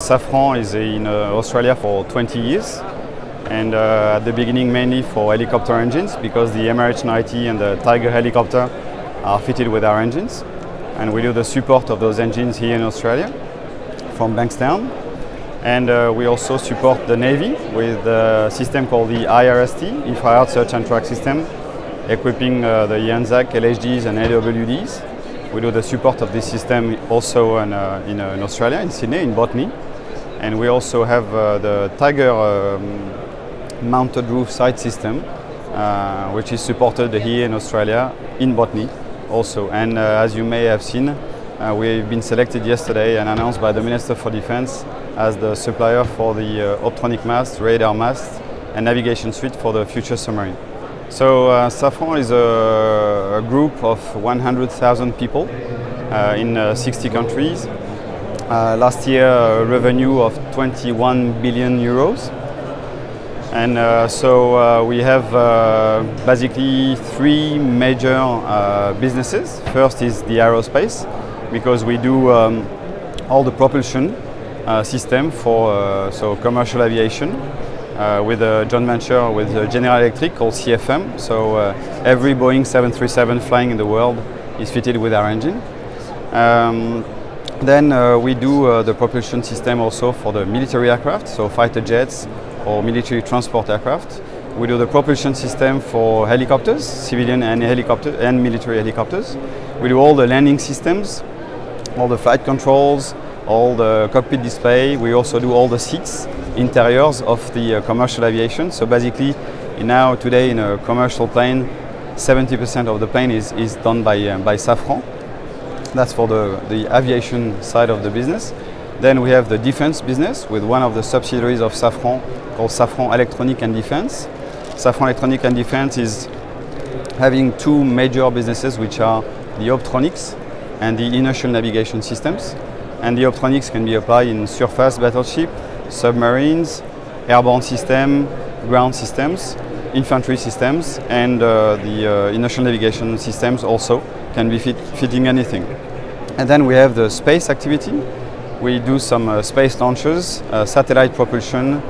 Safran is in Australia for 20 years, and at the beginning mainly for helicopter engines, because the Emirates 90 and the Tiger helicopter are fitted with our engines, and we do the support of those engines here in Australia from Bankstown. And we also support the Navy with a system called the IRST, Infrared Search and Track System, equipping the Yanzak LHDs and AWDs. We do the support of this system also in Australia, in Sydney, in Botany. And we also have the Tiger mounted roof sight system, which is supported here in Australia, in Botany also. And as you may have seen, we've been selected yesterday and announced by the Minister for Defence as the supplier for the optronic mast, radar mast and navigation suite for the future submarine. So Safran is a group of 100,000 people in 60 countries. Last year a revenue of 21 billion euros. And so we have basically three major businesses. First is the aerospace, because we do all the propulsion system for so commercial aviation with a joint venture with General Electric called CFM. So every Boeing 737 flying in the world is fitted with our engine. Then we do the propulsion system also for the military aircraft, so fighter jets or military transport aircraft. We do the propulsion system for helicopters, civilian and helicopter and military helicopters. We do all the landing systems, all the flight controls, all the cockpit display. We also do all the seats, interiors of the commercial aviation. So basically, now today in a commercial plane, 70% of the plane is done by Safran. That's for the aviation side of the business. Then we have the defense business with one of the subsidiaries of Safran called Safran Electronic and Defense. Safran Electronic and Defense is having two major businesses, which are the optronics and the inertial navigation systems. And the optronics can be applied in surface battleship, submarines, airborne system, ground systems, infantry systems, and the inertial navigation systems also can be fitting anything. And then we have the space activity. We do some space launches, satellite propulsion,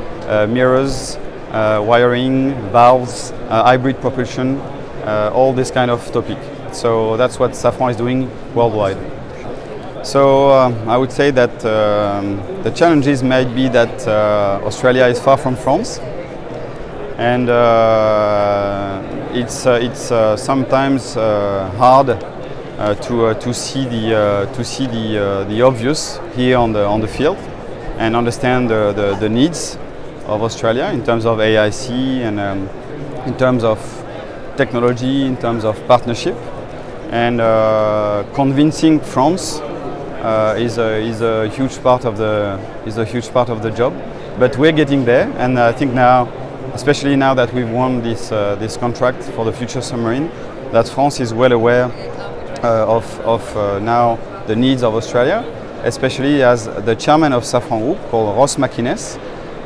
mirrors, wiring, valves, hybrid propulsion, all this kind of topic. So that's what Safran is doing worldwide. So I would say that the challenges might be that Australia is far from France, and it's sometimes hard to see the obvious here on the field and understand the needs of Australia in terms of AIC and in terms of technology, in terms of partnership, and convincing France is a huge part of the job. But we're getting there, and I think now, especially now that we've won this contract for the future submarine, that France is well aware of now the needs of Australia, especially as the chairman of Safran Group, called Ross McInnes,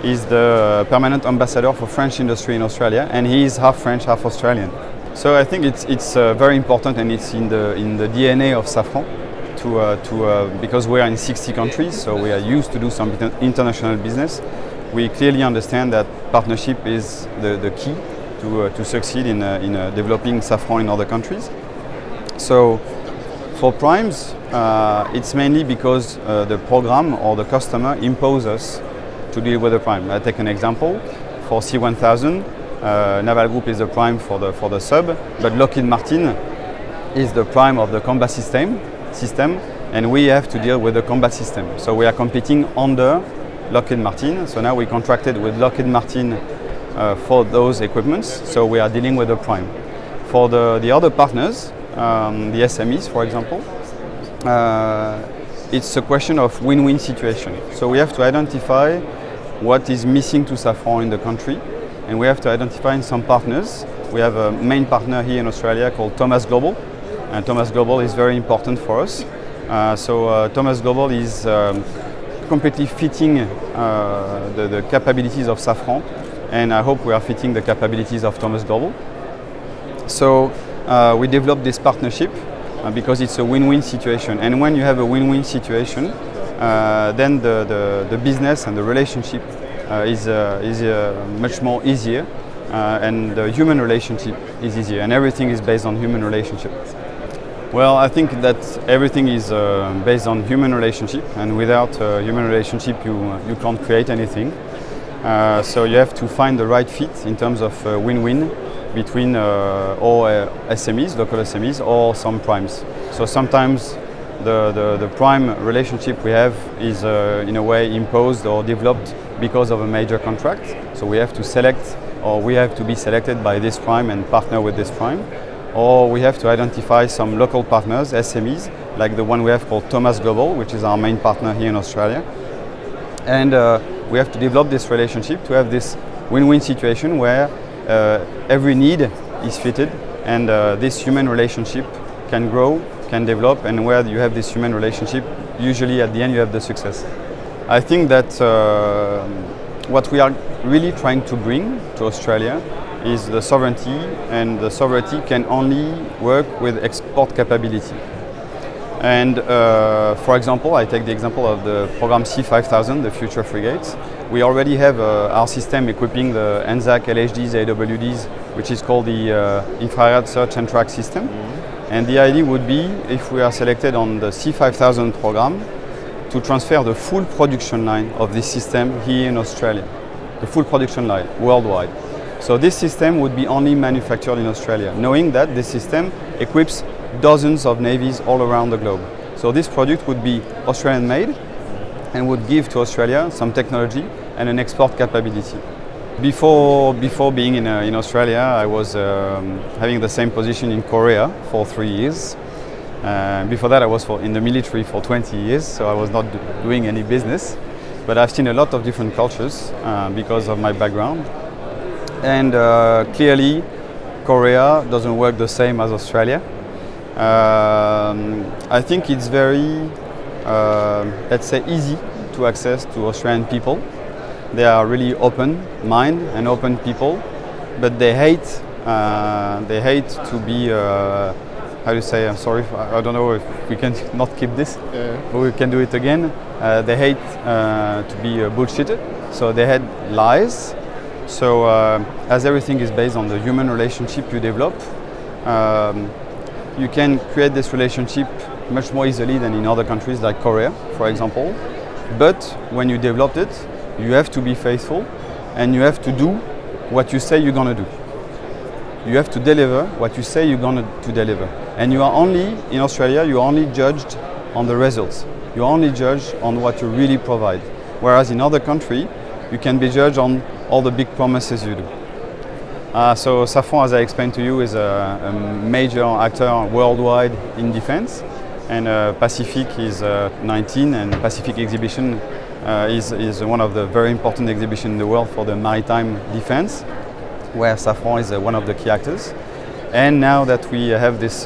is the permanent ambassador for French industry in Australia, and he is half French, half Australian. So I think it's very important, and it's in the DNA of Safran because we are in 60 countries, so we are used to do some international business. We clearly understand that partnership is the key to succeed in developing Safran in other countries. So for primes, it's mainly because the program or the customer imposes us to deal with the prime. I take an example. For C1000, Naval Group is the prime for the sub, but Lockheed Martin is the prime of the combat system, and we have to deal with the combat system. So we are competing under Lockheed Martin. So now we contracted with Lockheed Martin for those equipments. So we are dealing with the prime. For the other partners, the SMEs, for example, it's a question of win-win situation. So we have to identify what is missing to Safran in the country, and we have to identify some partners. We have a main partner here in Australia called Thomas Global, and Thomas Global is very important for us. So Thomas Global is completely fitting the capabilities of Safran, and I hope we are fitting the capabilities of Thomas Global. So we developed this partnership because it's a win-win situation, and when you have a win-win situation, then the business and the relationship is much more easier, and the human relationship is easier, and everything is based on human relationship. Well, I think that everything is based on human relationship, and without human relationship you can't create anything. So you have to find the right fit in terms of win-win between all SMEs, local SMEs, or some primes. So sometimes the prime relationship we have is in a way imposed or developed because of a major contract. So we have to select, or we have to be selected by this prime and partner with this prime. Or we have to identify some local partners, SMEs, like the one we have called Thomas Global, which is our main partner here in Australia. And we have to develop this relationship to have this win-win situation where every need is fitted, and this human relationship can grow, can develop, and where you have this human relationship, usually at the end you have the success. I think that what we are really trying to bring to Australia is the sovereignty, and the sovereignty can only work with export capability. And for example, I take the example of the program C5000, the Future Frigates. We already have our system equipping the ANZAC, LHDs, AWDs, which is called the Infrared Search and Track System. And the idea would be, if we are selected on the C5000 program, to transfer the full production line of this system here in Australia. The full production line, worldwide. So this system would be only manufactured in Australia, knowing that this system equips dozens of navies all around the globe. So this product would be Australian made and would give to Australia some technology and an export capability. Before being in Australia, I was having the same position in Korea for 3 years. Before that I was in the military for 20 years, so I was not doing any business. But I've seen a lot of different cultures because of my background. And clearly Korea doesn't work the same as Australia. I think it's very, let's say, easy to access to Australian people. They are really open mind and open people, but they hate to be, how do you say, I'm sorry, I don't know if we can not keep this, but we can do it again. They hate to be bullshitted, so they hate lies. So as everything is based on the human relationship you develop, you can create this relationship much more easily than in other countries like Korea, for example. But when you developed it, you have to be faithful, and you have to do what you say you're going to do. You have to deliver what you say you're going to deliver. And you are only, in Australia, you are only judged on the results. You are only judged on what you really provide. Whereas in other countries, you can be judged on all the big promises you do. So Safran, as I explained to you, is a major actor worldwide in defense, and Pacific is 19, and Pacific Exhibition is one of the very important exhibitions in the world for the maritime defense, where Safran is one of the key actors. And now that we have this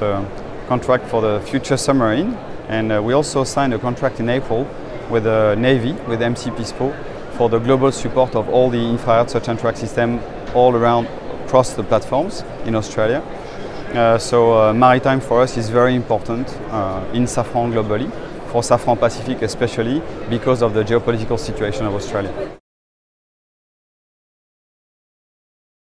contract for the future submarine, and we also signed a contract in April with the Navy, with MC PISPO, for the global support of all the infrared search and track system all around across the platforms in Australia. So maritime for us is very important in Safran globally, for Safran Pacific especially, because of the geopolitical situation of Australia.